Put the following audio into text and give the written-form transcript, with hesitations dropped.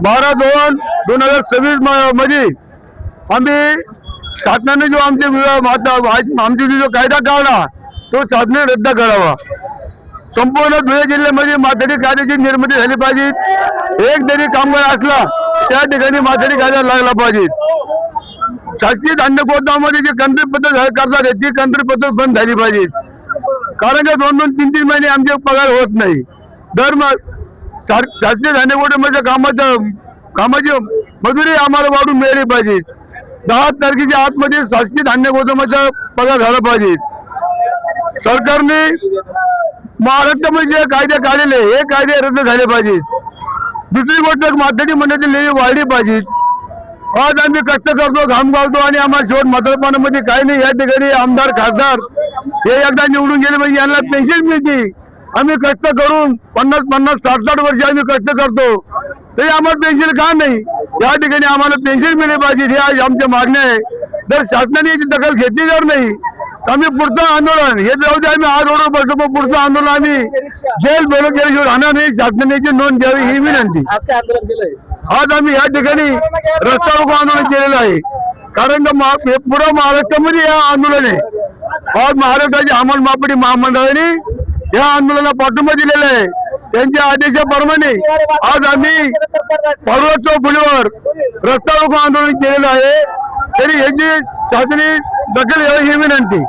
12/2/2026 मध्ये आम्ही शासनाने जो आमचे जो कायदा काढला तो शासनाने रद्द करावा। संपूर्ण धुळे जिल्ह्यामध्ये माथाडी कायद्याची निर्मिती झाली पाहिजे। एक जरी कामगार असला त्या ठिकाणी माथाडी कायदा लागला पाहिजे। शासकीय धान्य गोदामामध्ये जी कंत्री पद्धत करतात ती कंत्री पद्धत बंद झाली पाहिजे। कारण का 2-2, 3-3 महिने आमचे पगार होत नाही। दर शासकीय धान्य गोदामाच्या कामाची मजुरी आम्हाला वाढून मिळाली पाहिजे। 10 तारखेच्या आतमध्ये शासकीय धान्य गोदामाचा पगार झाला पाहिजे। सरकारने महाराष्ट्रामध्ये जे कायदे काढलेले हे कायदे रद्द झाले पाहिजे। दुसरी गोष्ट माथाडी मंडळाची लेवी वाढली पाहिजे। आज आम्ही कष्ट करतो, घाम घालतो आणि आम्हाला शेवट म्हातारपणामध्ये काही नाही। या ठिकाणी आमदार खासदार हे एकदा निवडून गेले म्हणजे यांना पेन्शन मिळते। आम्ही कष्ट करून 50-50, 60-60 वर्ष आम्ही कष्ट करतो तरी आम्हाला पेन्शन का नाही? या ठिकाणी आम्हाला पेन्शन मिळाली पाहिजे ही आज आमची मागणी आहे। जर शासनाने याची दखल घेतली जर नाही तर आम्ही पुढचं आंदोलन हे जाऊ दे, आम्ही आज रोडवर बसतो पण पुढचं आंदोलन आम्ही जेल बेल केल्याशिवाय राहणार नाही। शासनाने याची नोंद घ्यावी ही विनंती। आज आम्ही या ठिकाणी रस्ता रोको आंदोलन केलेलं आहे। कारण का पुरा महाराष्ट्रामध्ये हे आंदोलन आहे। आज महाराष्ट्राच्या अंमल मापडी महामंडळाने या आंदोलनाला पाठिंबा दिलेला आहे। त्यांच्या आदेशाप्रमाणे आज आम्ही पर्वत चौफुलीवर रस्ता रोको आंदोलन केलेलं आहे। तरी याची शासनाने दखल घ्यावी ही विनंती।